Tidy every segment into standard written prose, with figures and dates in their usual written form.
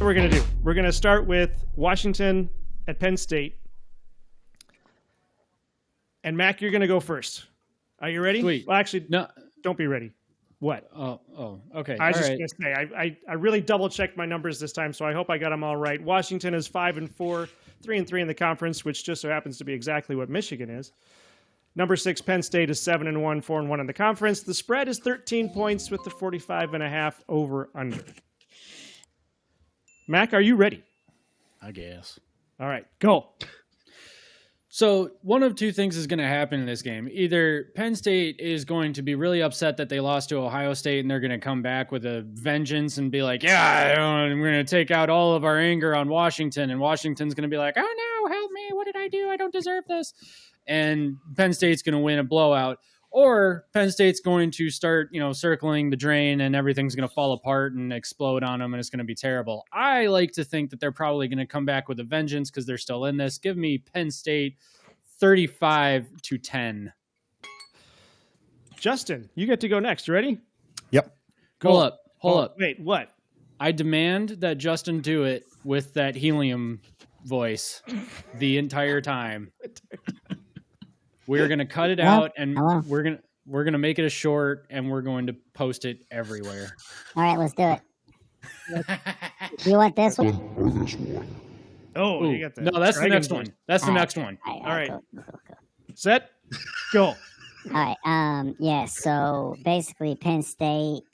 we're going to do. We're going to start with Washington at Penn State. And Mac, you're going to go first. Are you ready? Sweet. Well, actually, no. Don't be ready. What? Oh, okay. I was just going to say, I really double-checked my numbers this time, so I hope I got them all right. Washington is 5-4, 3-3 in the conference, which just so happens to be exactly what Michigan is. Number 6, Penn State is 7-1, 4-1 in the conference. The spread is 13 points with the 45.5 over/under. Mac, are you ready? I guess. All right, go. So one of two things is going to happen in this game. Either Penn State is going to be really upset that they lost to Ohio State and they're going to come back with a vengeance and be like, yeah, we're going to take out all of our anger on Washington. And Washington's going to be like, oh no, help me. What did I do? I don't deserve this. And Penn State's going to win a blowout. Or Penn State's going to start, circling the drain and everything's going to fall apart and explode on them and it's going to be terrible. I like to think that they're probably going to come back with a vengeance because they're still in this. Give me Penn State 35-10. Justin, you get to go next. You ready? Yep. Hold up. Wait, what? I demand that Justin do it with that helium voice the entire time. We're going to cut it out and we're going to make it a short and we're going to post it everywhere. All right, let's do it. You want this one? Oh, you got that. No, that's the next one. That's the next one. All right. Cool. Set. Go. All right. Yeah. So basically, Penn State.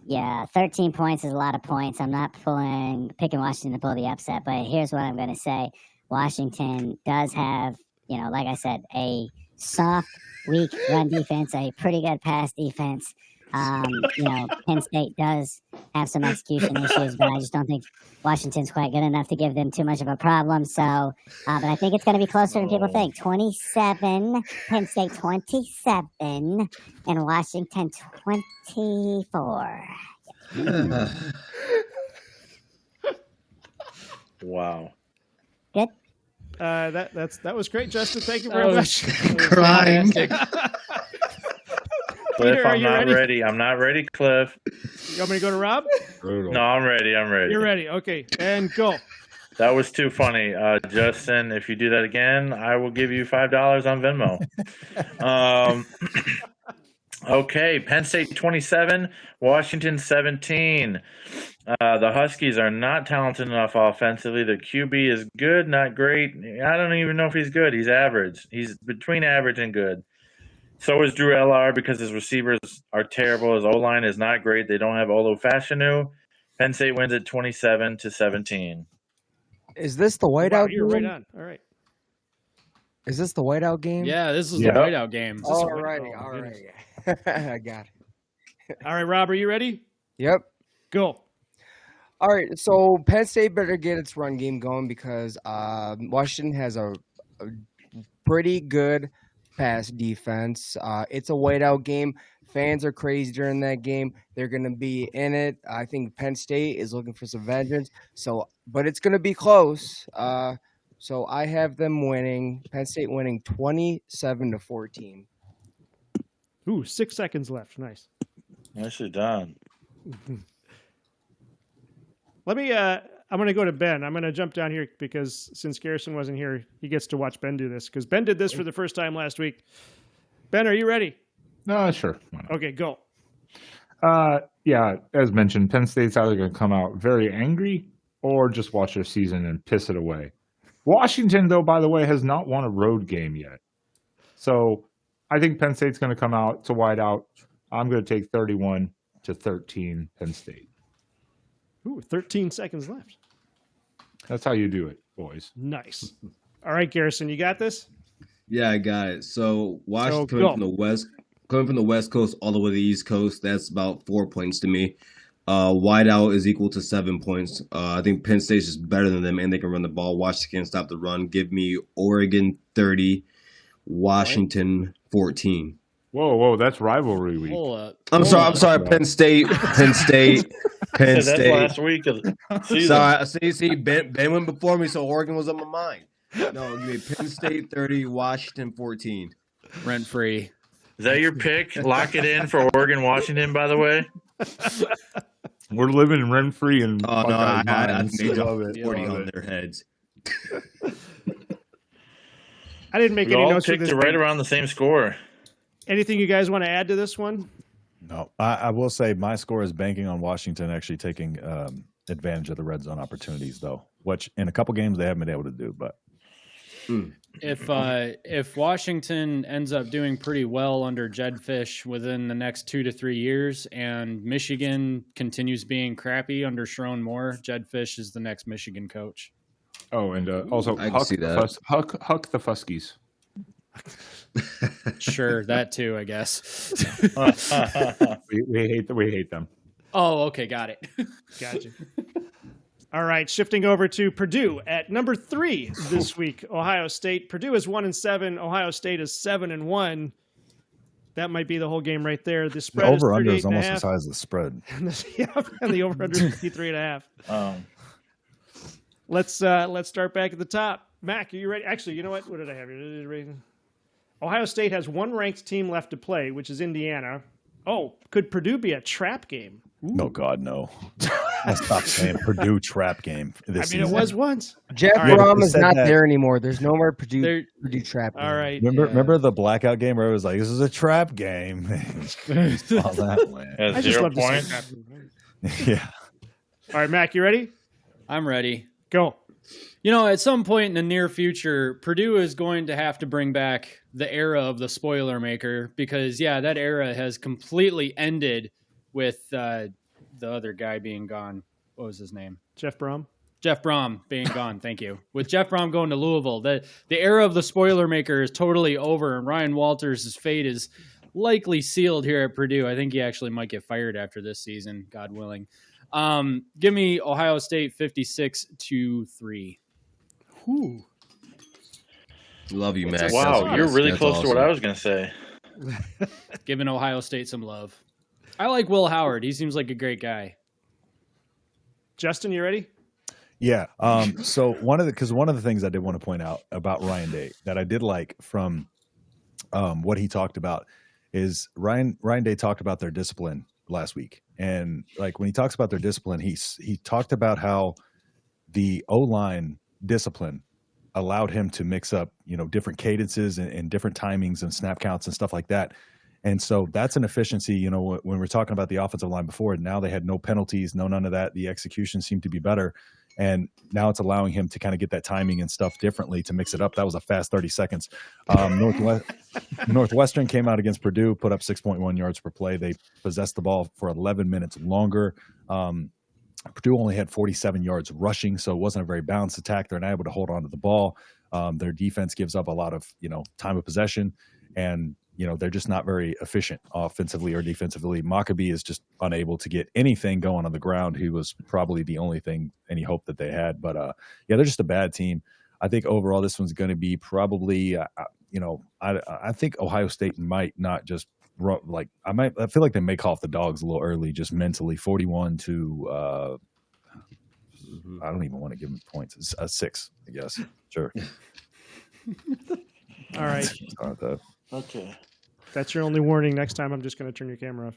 13 points is a lot of points. I'm not picking Washington to pull the upset, but here's what I'm going to say: Washington does have, like I said, a soft, weak run defense, a pretty good pass defense. Penn State does have some execution issues, but I just don't think Washington's quite good enough to give them too much of a problem. So, but I think it's going to be closer than people think. 27, Penn State 27, and Washington 24. Wow. Good. That was great, Justin. Thank you very much. Crying. Cliff, Peter, I'm not ready. I'm not ready, Cliff. You want me to go to Rob? No, I'm ready. You're ready. Okay, and go. That was too funny. Justin, if you do that again, I will give you $5 on Venmo. Okay, Penn State 27, Washington 17. The Huskies are not talented enough offensively. The QB is good, not great. I don't even know if he's good. He's average. He's between average and good. So is Drew L.R. because his receivers are terrible. His O-line is not great. They don't have Olu Fashanu. Penn State wins at 27-17. Is this the whiteout You're game? right on. All right. Is this the whiteout game? Yeah, this is the whiteout game. All right. I got it. All right, Rob, are you ready? Yep. Go. All right, so Penn State better get its run game going because Washington has a pretty good pass defense. It's a whiteout game. Fans are crazy during that game. They're going to be in it. I think Penn State is looking for some vengeance. But it's going to be close. So I have them winning. Penn State winning 27-14. Ooh, 6 seconds left. Nice. Nicely done. Let me. I'm going to go to Ben. I'm going to jump down here because since Garrison wasn't here, he gets to watch Ben do this because Ben did this for the first time last week. Ben, are you ready? Sure. Okay, go. Yeah, as mentioned, Penn State's either going to come out very angry or just watch their season and piss it away. Washington, though, by the way, has not won a road game yet. So I think Penn State's going to come out to wide out. I'm going to take 31-13 Penn State. Ooh, 13 seconds left. That's how you do it, boys. Nice. All right, Garrison, you got this? Yeah, I got it. So Washington coming from the West Coast all the way to the East Coast, that's about 4 points to me. Wideout is equal to 7 points. I think Penn State's just better than them, and they can run the ball. Washington can stop the run. Give me Oregon 30, Washington 14. Whoa, that's rivalry week. I'm sorry, Penn State. That's last week of the season. See, Ben went before me, so Oregon was on my mind. No, give me Penn State 30, Washington 14. Rent free. Is that your pick? Lock it in for Oregon, Washington, by the way. We're living rent free in. Oh no, I minds. think they Love dropped it. 40 Love on it. their heads. I didn't make We any all notes for picked this it right game. around the same score. Anything you guys want to add to this one? No, I will say my score is banking on Washington actually taking advantage of the red zone opportunities, though, which in a couple games they haven't been able to do. But if Washington ends up doing pretty well under Jed Fish within the next 2 to 3 years, and Michigan continues being crappy under Sharon Moore, Jed Fish is the next Michigan coach. Oh, and also I can see that. Huck the Fuskies. Sure, that too, I guess. We hate them. Oh, okay, got it. Gotcha. All right, shifting over to Purdue at number 3 this week. Ohio State. Purdue is 1-7. Ohio State is 7-1. That might be the whole game right there. The the spread over under is is almost the 38.5. size of the spread. And the over under is 53.5. Let's start back at the top. Mac, are you ready? Actually, you know what? What did I have here? Ohio State has one ranked team left to play, which is Indiana. Oh, could Purdue be a trap game? No, God, no. I stopped saying Purdue trap game. This I mean, season. it was once. Jeff All right. Brom They is said not that- there anymore. There's no more Purdue They're- trap. All right. Remember the blackout game where it was like, this is a trap game? Saw that one. At I just 0 love to say points. trap. Yeah. All right, Mac, you ready? I'm ready. Go. You know, at some point in the near future, Purdue is going to have to bring back the era of the spoiler maker because, yeah, that era has completely ended with the other guy being gone. What was his name? Jeff Brom. Jeff Brom being gone. Thank you. With Jeff Brom going to Louisville, the era of the spoiler maker is totally over, and Ryan Walters' fate is likely sealed here at Purdue. I think he actually might get fired after this season, God willing. Give me Ohio State 56-3. Ooh. Love you, Max. Wow, you're really That's close to what awesome. I was going to say. Giving Ohio State some love. I like Will Howard. He seems like a great guy. Justin, you ready? Yeah. So one of the things I did want to point out about Ryan Day that I did like from what he talked about is Ryan Day talked about their discipline last week. And like when he talks about their discipline, he talked about how the O-line discipline allowed him to mix up, different cadences and different timings and snap counts and stuff like that. And so that's an efficiency, when we're talking about the offensive line before, now they had no penalties, none of that. The execution seemed to be better. And now it's allowing him to kind of get that timing and stuff differently to mix it up. That was a fast 30 seconds. Northwestern came out against Purdue, put up 6.1 yards per play. They possessed the ball for 11 minutes longer. Purdue only had 47 yards rushing, so it wasn't a very balanced attack. They're not able to hold on to the ball. Their defense gives up a lot of, time of possession, and they're just not very efficient offensively or defensively. Maccabee is just unable to get anything going on the ground. He was probably the only thing, any hope that they had. But they're just a bad team. I think overall this one's going to be probably, I think Ohio State might not just I feel like they may call off the dogs a little early, just mentally. 41 to I don't even want to give them points. It's a 6, I guess. Sure. All right. Okay. That's your only warning. Next time, I'm just going to turn your camera off.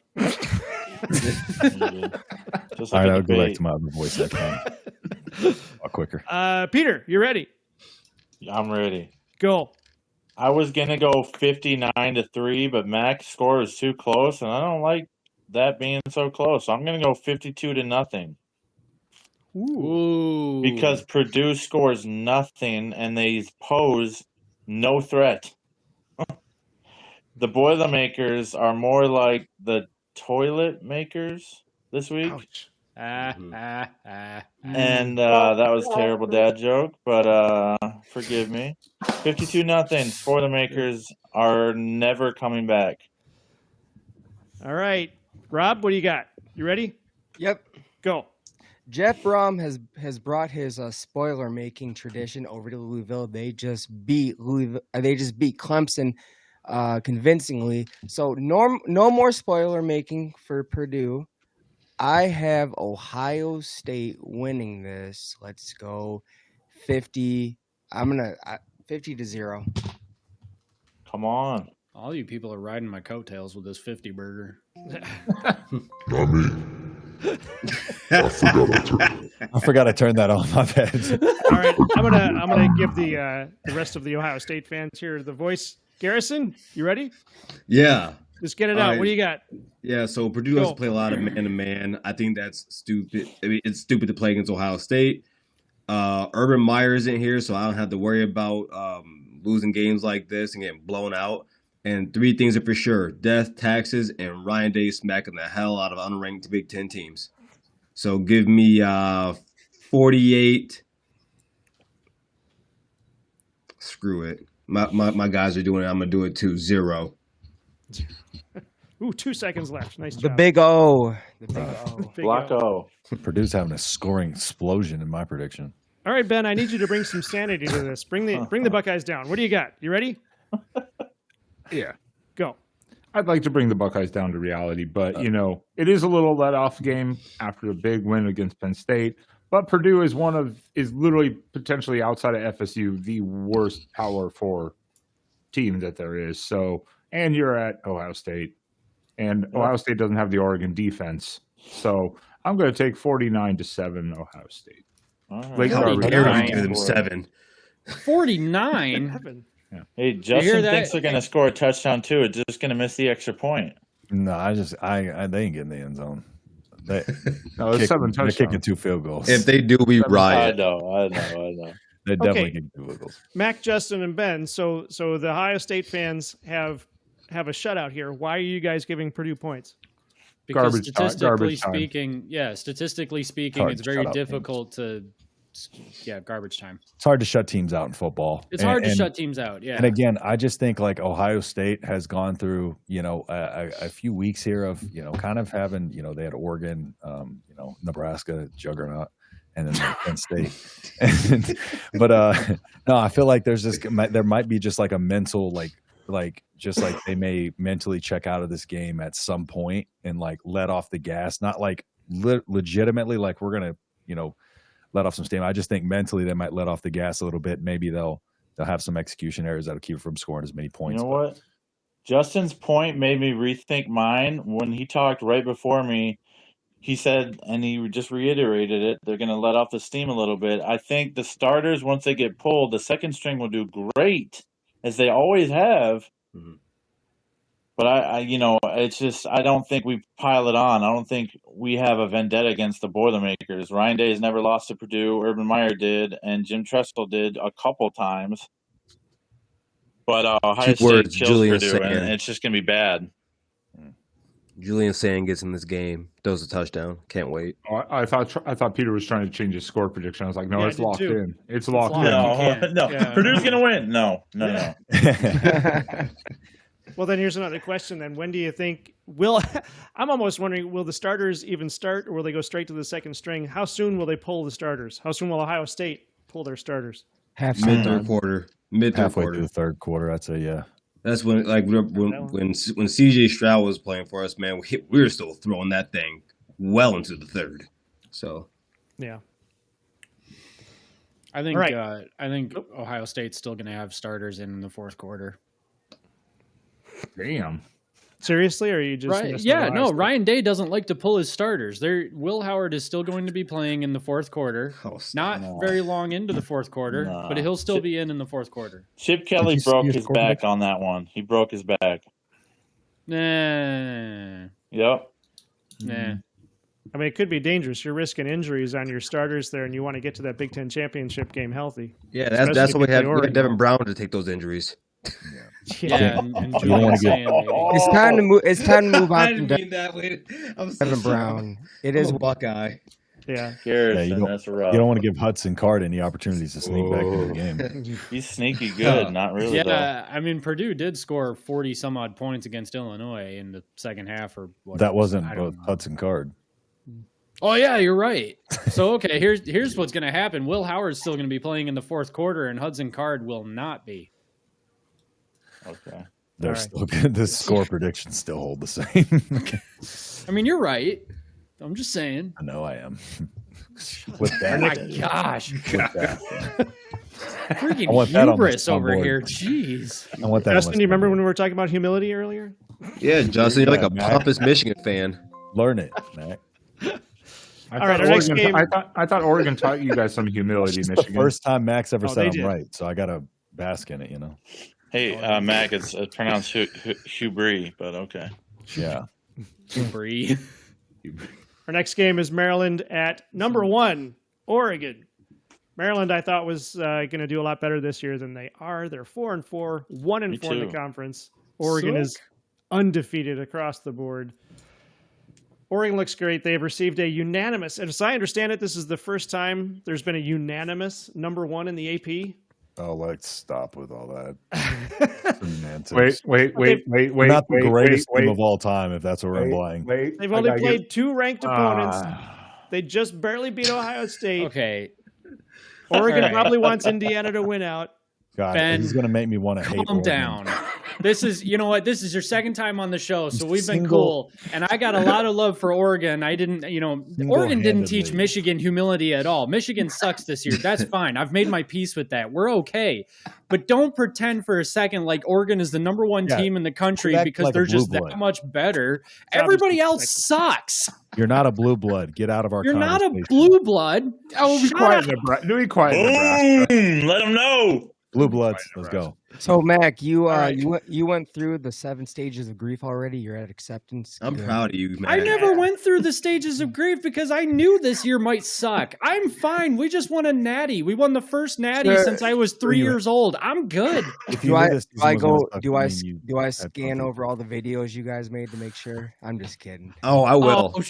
Just All like right, a I'll go back debate. to my other voice next time. A lot quicker. Peter, you ready? I'm ready. Go. I was going to go 59-3, but Mac's score is too close, and I don't like that being so close. So I'm going to go 52-0. Ooh. Because Purdue scores nothing and they pose no threat. The Boilermakers are more like the toilet makers this week. Ouch. And that was a terrible dad joke, but forgive me. 52-0. Boilermakers are never coming back. All right. Rob, what do you got? You ready? Yep. Go. Jeff Brom has brought his spoiler making tradition over to Louisville. They just beat Clemson convincingly. So no more spoiler making for Purdue. I have Ohio State winning this. Let's go 50. 50-0. Come on. All you people are riding my coattails with this 50 burger. I forgot I turned that on. My bad. All right, I'm gonna give the rest of the Ohio State fans here the voice. Garrison, you ready? Yeah. Just get it out. What do you got? Yeah, so Purdue has to play a lot of man-to-man. I think that's stupid. I mean, it's stupid to play against Ohio State. Urban Meyer isn't here, so I don't have to worry about losing games like this and getting blown out. And 3 things are for sure: death, taxes, and Ryan Day smacking the hell out of unranked Big Ten teams. So give me 48. Screw it. My guys are doing it. I'm going to do it too. 0. Ooh, 2 seconds left. Nice job. The big O. The big O. Block O. Purdue's having a scoring explosion in my prediction. All right, Ben, I need you to bring some sanity to this. Bring the Buckeyes down. What do you got? You ready? Yeah. Go. I'd like to bring the Buckeyes down to reality, but, it is a little let-off game after a big win against Penn State. But Purdue is literally potentially outside of FSU the worst Power 4 team that there is. So, and you're at Ohio State, and Ohio State doesn't have the Oregon defense. So I'm going to take 49-7 Ohio State. Like how dare you give them 7? 49. Yeah. Hey, Justin thinks they're going to score a touchdown too. It's just going to miss the extra point. No, they ain't getting the end zone. No, it's 7 touchdowns. They're kicking 2 field goals. If they do, we riot. I know. They're definitely kicking 2 field goals. Mac, Justin, and Ben. So the Ohio State fans have a shutout here. Why are you guys giving Purdue points? Because garbage time. statistically speaking, Hard it's to very shut out difficult to. Yeah, garbage time. It's hard to shut teams out in football. It's hard to shut teams out. Yeah. And again, I just think like Ohio State has gone through, a few weeks here of, kind of having, they had Oregon, Nebraska juggernaut, and then Penn State. But no, I feel like there might be just like a mental just like they may mentally check out of this game at some point and like let off the gas, not like legitimately like we're gonna, let off some steam. I just think mentally they might let off the gas a little bit. Maybe they'll have some execution errors that'll keep from scoring as many points. You know what? Justin's point made me rethink mine. When he talked right before me, he said, and he just reiterated it, they're going to let off the steam a little bit. I think the starters, once they get pulled, the second string will do great, as they always have. Mm-hmm. But it's just, I don't think we pile it on. I don't think we have a vendetta against the Boilermakers. Ryan Day has never lost to Purdue. Urban Meyer did, and Jim Tressel did a couple times. But Ohio State kills Purdue, and it's just going to be bad. Julian Sand gets in this game, throws a touchdown. Can't wait. Oh, I thought Peter was trying to change his score prediction. I was like, no, it's locked in. It's locked in. No. Yeah. Purdue's going to win. No. Well, then here's another question. Then when do you think I'm almost wondering, will the starters even start, or will they go straight to the second string? How soon will they pull the starters? How soon will Ohio State pull their starters? Mid-third quarter. Halfway through the third quarter, I'd say, yeah. That's when CJ Stroud was playing for us, man, we were still throwing that thing well into the third. So, yeah. I think Ohio State's still going to have starters in the fourth quarter. Damn. Seriously, or are you just Ryan Day doesn't like to pull his starters. Will Howard is still going to be playing in the fourth quarter. Very long into the fourth quarter, but he'll still be in the fourth quarter. Chip Kelly broke his back on that one. He broke his back. Nah. Yep. Nah. I mean, it could be dangerous. You're risking injuries on your starters there, and you want to get to that Big Ten championship game healthy. Yeah, that's what we had Devin Brown to take those injuries. Yeah, and you don't want to get. It's time to move. It's time to move on. I didn't mean that way. I'm so Devin Brown. It is Buckeye. Yeah. That's rough. You don't want to give Hudson Card any opportunities to sneak back into the game. He's sneaky good, not really. Yeah, though. I mean, Purdue did score 40 some odd points against Illinois in the second half, or what? That wasn't Hudson Card. Oh yeah, you're right. So okay, here's what's going to happen. Will Howard's still going to be playing in the fourth quarter, and Hudson Card will not be. Okay. They're still good. The score predictions still hold the same. I mean, you're right. I'm just saying. I know I am. With that, oh my gosh. Freaking hubris over here. Jeez. I want that. Justin, do you remember when we were talking about humility earlier? Yeah, Justin, you're like a pompous Michigan fan. Learn it, Mac. All right, our next game. I thought Oregon taught you guys some humility, It's Michigan. the first time Max ever said I'm did. right, so I got to bask in it, you know? Hey, Mac, it's pronounced Hubri, but okay. Yeah. Free. Our next game is Maryland at number 1, Oregon. Maryland, I thought, was going to do a lot better this year than they are. They're 4-4, 1-4 in the conference. Oregon is undefeated across the board. Oregon looks great. They've received a unanimous, as I understand it, this is the first time there's been a unanimous number 1 in the AP. Oh, let's stop with all that. Wait. Not the greatest team of all time, if that's what we're implying. They've only played 2 ranked opponents. They just barely beat Ohio State. Okay. Oregon probably wants Indiana to win out. God, Ben, he's going to make me want to hate Calm Oregon. down. This is, you know what? This is your second time on the show, so we've been cool. And I got a lot of love for Oregon. I didn't, Oregon didn't teach Michigan humility at all. Michigan sucks this year. That's fine. I've made my peace with that. We're okay. But don't pretend for a second like Oregon is the number 1 team in the country because like they're a blue just blood. that much better. Everybody else sucks. You're not a blue blood. Get out of our You're not a conversation. blue blood. Oh, be quiet, Nebraska. Be quiet, Nebraska. Boom! Let them know. Blue bloods. Let's go. So Mac, you went through the 7 stages of grief already. You're at acceptance. I'm proud of you, man. I never went through the stages of grief because I knew this year might suck. I'm fine. We just won a natty. We won the first natty since I was 3 years old. I'm good. Do I scan over all the videos you guys made to make sure? I'm just kidding. Oh, I will.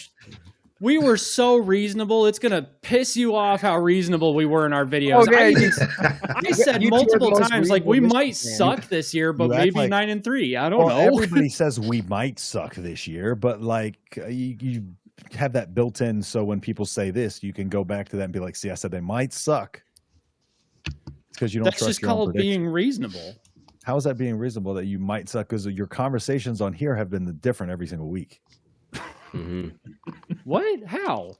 We were so reasonable. It's gonna piss you off how reasonable we were in our videos. I said multiple times, like we might suck this year, but maybe like, 9-3. I don't know. Everybody says we might suck this year, but like you have that built in, so when people say this, you can go back to that and be like, "See, I said they might suck." It's because you don't That's trust just your own called prediction. being reasonable. How is that being reasonable that you might suck? Because your conversations on here have been different every single week. Mm-hmm. What? How?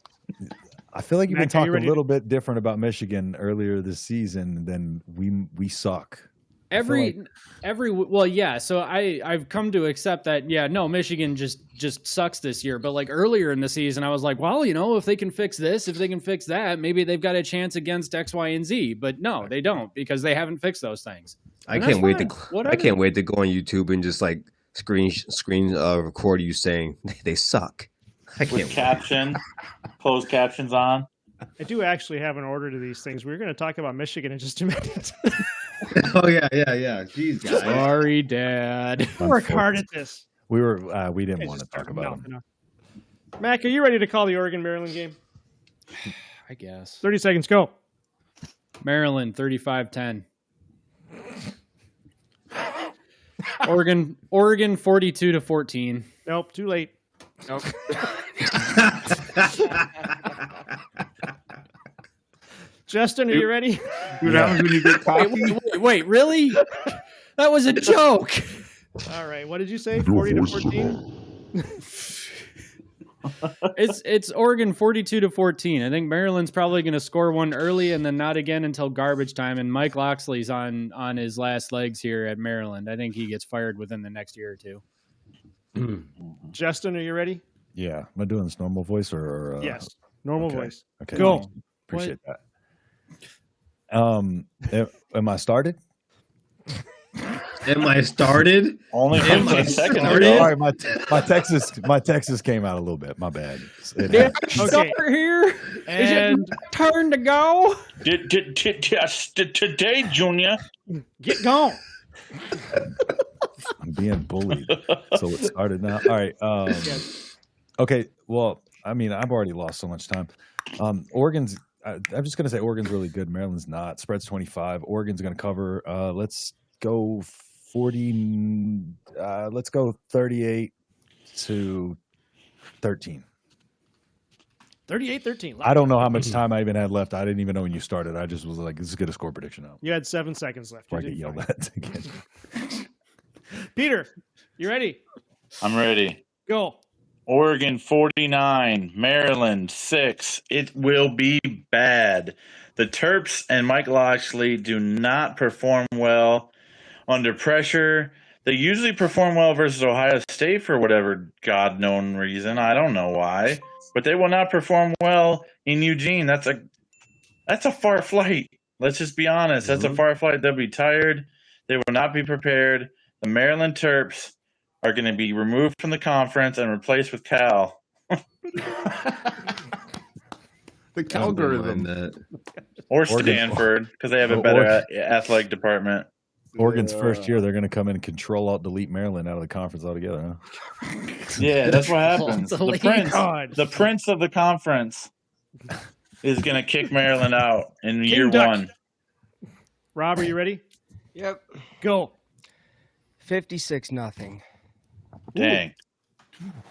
I feel like you've been Mac, are you talking ready a little bit different about Michigan earlier this season than we suck. Well, yeah. So I've come to accept that. Yeah, no, Michigan just sucks this year. But like earlier in the season, I was like, well, if they can fix this, if they can fix that, maybe they've got a chance against X, Y, and Z. But no, they don't because they haven't fixed those things. I can't wait to go on YouTube and just like screen record you saying they suck. I can't With caption, closed captions on. I do actually have an order to these things. We're going to talk about Michigan in just a minute. Oh yeah. Jeez, guys. Sorry, Dad. Work hard at this. We didn't want to talk about them. Mac, are you ready to call the Oregon-Maryland game? I guess. 30 seconds, go. Maryland 35-10. Oregon 42-14. Nope, too late. Nope. Justin, are you ready? Dude, happens when you get coffee. Wait, really? That was a joke. All right, what did you say? 40-14? It's Oregon 42-14. I think Maryland's probably going to score one early and then not again until garbage time. And Mike Loxley's on his last legs here at Maryland. I think he gets fired within the next year or two. Justin, are you ready? Yeah. Am I doing this normal voice or Yes, normal voice. Okay. Go. Appreciate that. Am I started? Am I started? Only Am I second. started? All right, my Texas came out a little bit. My bad. Did I start here? And Is it my turn to go? Today, Junior. get going. I'm being bullied. So it started now. All right. Okay. Well, I mean, I've already lost so much time. Oregon's. I'm just gonna say Oregon's really good. Maryland's not. Spread's 25. Oregon's gonna cover. Let's go 40. Let's go 38-13. 38-13. I don't know how much time I even had left. I didn't even know when you started. I just was like, "This is get a score prediction out." You had 7 seconds left. Before I get yelled at again. Peter, you ready? I'm ready. Go. Oregon 49, Maryland 6. It will be bad. The Terps and Mike Loxley do not perform well under pressure. They usually perform well versus Ohio State for whatever God-known reason. I don't know why, but they will not perform well in Eugene. That's a far flight. Let's just be honest. That's a far flight. They'll be tired. They will not be prepared. The Maryland Terps are going to be removed from the conference and replaced with Cal. The algorithm. Or Stanford, because they have a better athletic department. Oregon's first year, they're going to come in and control alt delete Maryland out of the conference altogether, huh? Yeah, that's what happens. The prince of the conference is going to kick Maryland out in year one. Rob, are you ready? Yep. Go. 56-0. Dang.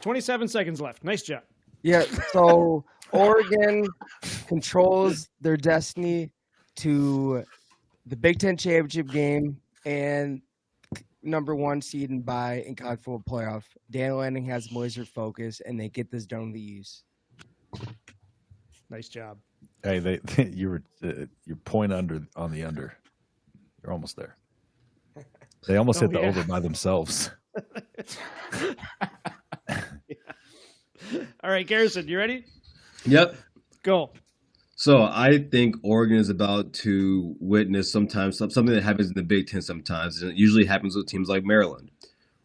27 seconds left. Nice job. Yeah, so Oregon controls their destiny to the Big Ten championship game and number 1 seed and bye in college football playoff. Dan Lanning has laser focus, and they get this done with ease. Nice job. Hey, you're point under on the under. You're almost there. They almost hit the over by themselves. All right, Garrison, you ready? Yep. Go. So I think Oregon is about to witness sometimes something that happens in the Big Ten sometimes, and it usually happens with teams like Maryland,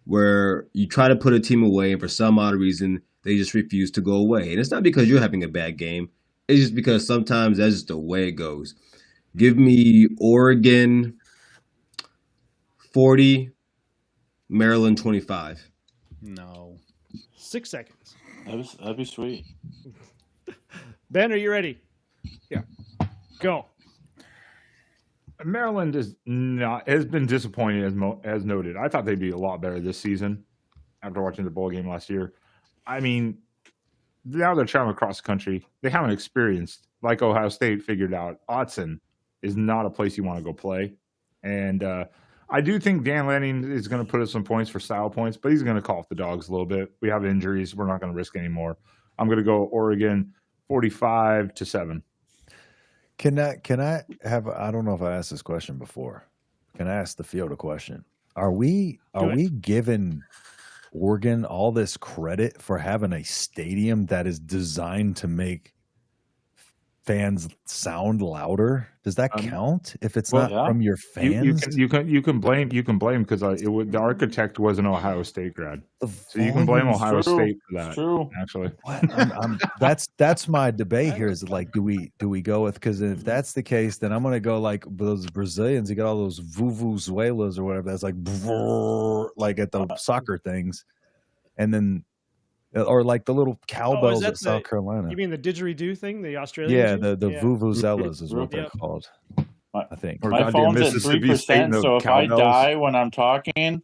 where you try to put a team away, and for some odd reason, they just refuse to go away. And it's not because you're having a bad game. It's just because sometimes that's just the way it goes. Give me Oregon 40, Maryland 25. No. 6 seconds. That'd be sweet. Ben, are you ready? Yeah. Go. Maryland has been disappointing as noted. I thought they'd be a lot better this season after watching the bowl game last year. I mean, now they're traveling across the country. They haven't experienced, like Ohio State figured out, Autzen is not a place you want to go play. And I do think Dan Lanning is going to put up some points for style points, but he's going to call off the dogs a little bit. We have injuries. We're not going to risk anymore. I'm going to go Oregon 45-7. Can I have? I don't know if I asked this question before. Can I ask the field a question? Are we giving Oregon all this credit for having a stadium that is designed to make fans sound louder? Does that count if it's not from your fans? You can blame because the architect was an Ohio State grad, so you can blame Ohio State for that. True. Actually, that's my debate here. Is like, do we go with? Because if that's the case, then I'm going to go like those Brazilians. You got all those vuvuzelas or whatever. That's like at the soccer things, and then. Or like the little cowbells at South Carolina. You mean the didgeridoo thing, the Australian? Yeah, the vuvuzelas is what they're called. I think. My phone's at 3%, so if I die when I'm talking,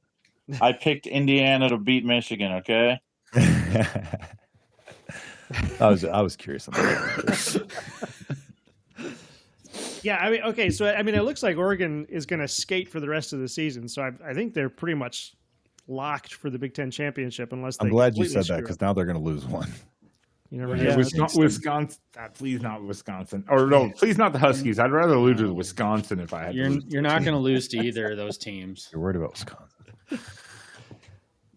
I picked Indiana to beat Michigan. Okay. I was curious on that. Yeah, I mean, okay, so I mean, it looks like Oregon is going to skate for the rest of the season, so I think they're pretty much locked for the Big Ten championship unless they. I'm glad you said that because now they're going to lose one. You never know. Wisconsin. Please not Wisconsin. Or no, please not the Huskies. I'd rather lose to Wisconsin if I had. You're not going to lose to either of those teams. You're worried about Wisconsin.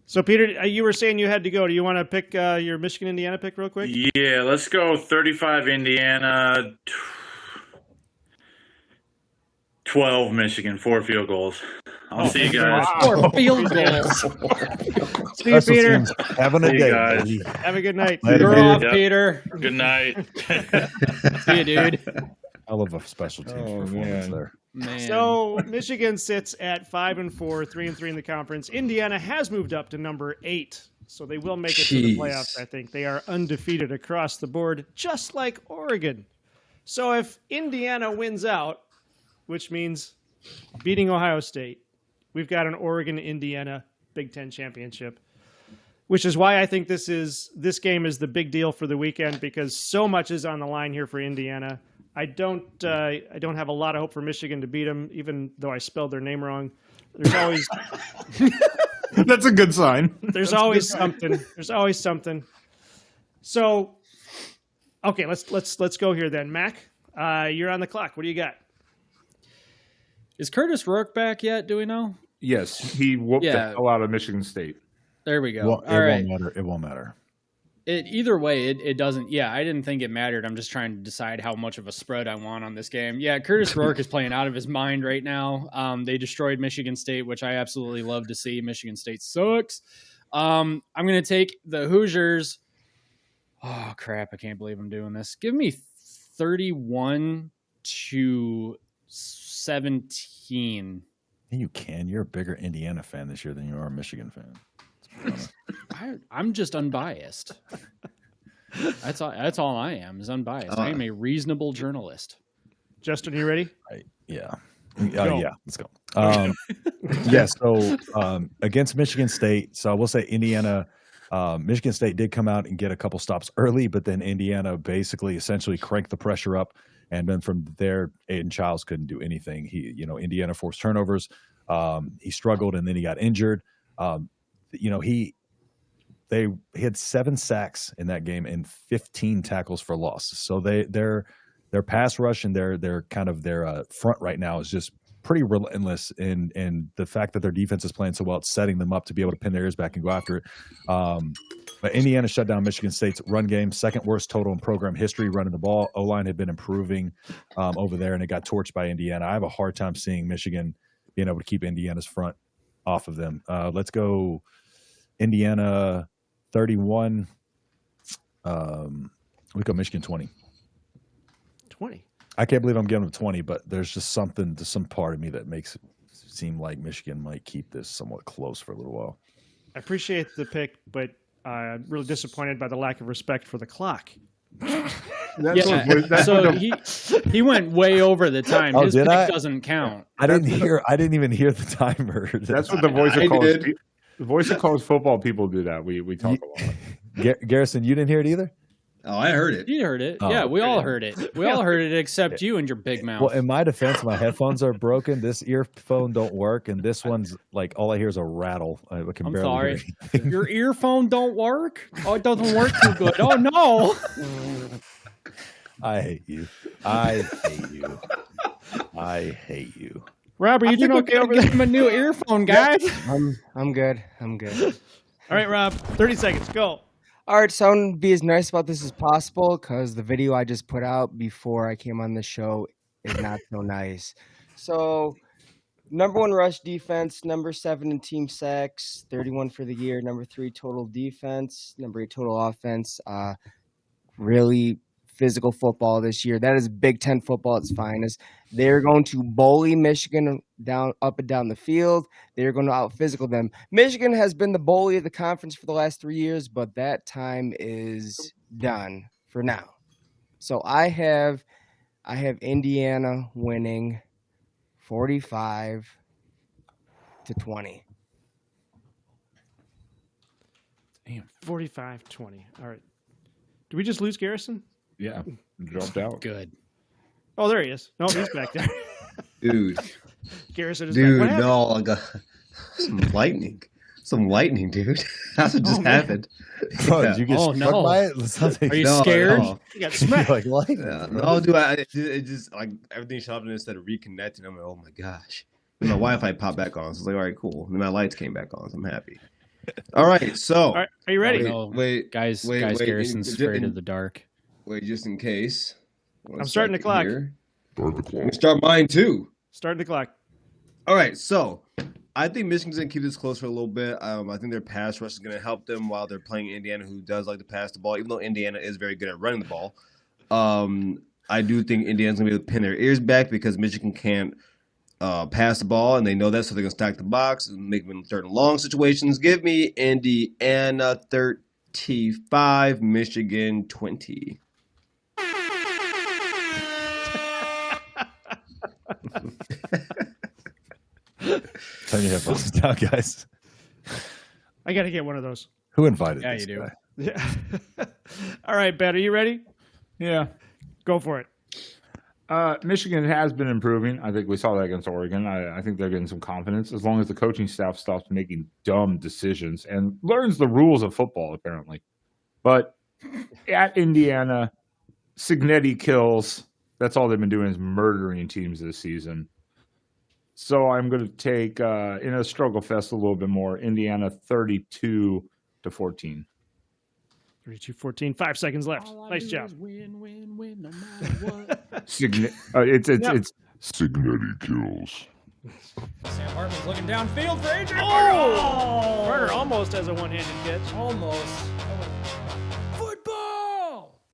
So Peter, you were saying you had to go. Do you want to pick your Michigan Indiana pick real quick? Yeah, let's go 35 Indiana, 12 Michigan, 4 field goals. I'll see you guys. 4 field goals. See you, Peter. Having a day, guys. buddy. Have a good night. You're off, Peter. Good night. See you, dude. I love a special teams performance there. Man. So Michigan sits at 5-4, 3-3 in the conference. Indiana has moved up to number 8, so they will make it to the playoffs. I think they are undefeated across the board, just like Oregon. So if Indiana wins out, which means beating Ohio State, we've got an Oregon-Indiana Big Ten championship, which is why I think this game is the big deal for the weekend because so much is on the line here for Indiana. I don't have a lot of hope for Michigan to beat them, even though I spelled their name wrong. There's always that's a good sign. There's always something. There's always something. So, okay, let's go here then. Mac, you're on the clock. What do you got? Is Curtis Rourke back yet? Do we know? Yes, he whooped the hell out of Michigan State. There we go. Well, won't matter. It won't matter. Either way, it doesn't. Yeah, I didn't think it mattered. I'm just trying to decide how much of a spread I want on this game. Yeah, Curtis Rourke is playing out of his mind right now. They destroyed Michigan State, which I absolutely love to see. Michigan State sucks. I'm going to take the Hoosiers. Oh, crap. I can't believe I'm doing this. Give me 31-17. You can. You're a bigger Indiana fan this year than you are a Michigan fan. I'm just unbiased. That's all I am, is unbiased. I am a reasonable journalist. Justin, are you ready? Yeah. Yeah, let's go. So against Michigan State, so I will say Indiana, Michigan State did come out and get a couple stops early, but then Indiana basically essentially cranked the pressure up. And then from there, Aiden Childs couldn't do anything. Indiana forced turnovers. He struggled and then he got injured. They had 7 sacks in that game and 15 tackles for loss. So their pass rush and their kind of their front right now is just pretty relentless. And the fact that their defense is playing so well, it's setting them up to be able to pin their ears back and go after it. But Indiana shut down Michigan State's run game, second worst total in program history running the ball. O-line had been improving over there, and it got torched by Indiana. I have a hard time seeing Michigan being able to keep Indiana's front off of them. Let's go Indiana 31. We go Michigan 20. 20. I can't believe I'm giving them 20, but there's just something to some part of me that makes it seem like Michigan might keep this somewhat close for a little while. I appreciate the pick, but I'm really disappointed by the lack of respect for the clock. He went way over the time. His pick doesn't count. I didn't even hear the timer. That's what the voice of college football people do. That we talk a lot. Garrison, you didn't hear it either? Oh, I heard it. You heard it. Yeah, we all heard it. We all heard it except you and your big mouth. Well, in my defense, my headphones are broken. This earphone don't work, and this one's like all I hear is a rattle. I can I'm barely sorry. hear Your earphone don't work? Oh, it doesn't work too good. Oh, no. I hate you. I hate you. Rob, are you doing okay over there? Give him a new earphone, guys. I'm good. I'm good. All right, Rob, 30 seconds. Go. All right, so I'm going to be as nice about this as possible because the video I just put out before I came on the show is not so nice. So, number 1 rush defense, number 7 in team sacks, 31 for the year, number 3 total defense, number 8 total offense. Really physical football this year. That is Big Ten football at its finest. They're going to bully Michigan up and down the field. They're going to out-physical them. Michigan has been the bully of the conference for the last 3 years, but that time is done for now. So I have Indiana winning 45-20. Damn, 45-20. All right. Did we just lose Garrison? Yeah, dropped out. Good. Oh, there he is. No, he's back there. Dude. Garrison is Dude, back. no, I got some lightning. Some lightning, dude. That's what just happened. Oh, did you get struck by it? Are you scared? No. You got smacked. Like lightning. Yeah. No, dude, it just like everything shut up and instead of reconnecting. I'm like, oh my gosh. And my Wi-Fi popped back on. So I was like, all right, cool. And my lights came back on. So I'm happy. All right, so. All right, are you ready? Wait, guys, Garrison's afraid of the dark. Wait, just in case. I'm starting the clock. I'm gonna start mine too. Starting the clock. All right, so I think Michigan's gonna keep this close for a little bit. I think their pass rush is gonna help them while they're playing Indiana, who does like to pass the ball, even though Indiana is very good at running the ball. I do think Indiana's gonna be able to pin their ears back because Michigan can't pass the ball, and they know that, so they're gonna stack the box and make them in third and long situations. Give me Indiana 35, Michigan 20. Turn your headphones down, guys. I got to get one of those. Who invited Yeah, this you do. guy? Yeah. All right, Ben, are you ready? Yeah. Go for it. Michigan has been improving. I think we saw that against Oregon. I think they're getting some confidence as long as the coaching staff stops making dumb decisions and learns the rules of football, apparently. But at Indiana, Cignetti kills. That's all they've been doing is murdering teams this season. So I'm going to take, in a struggle fest a little bit more, Indiana 32-14. 32-14. 5 seconds left. Nice job. Win, no matter what. It's Signetti kills. Sam Hartman's looking downfield for Adrian. Oh! Burner almost has a one-handed catch. Almost. That would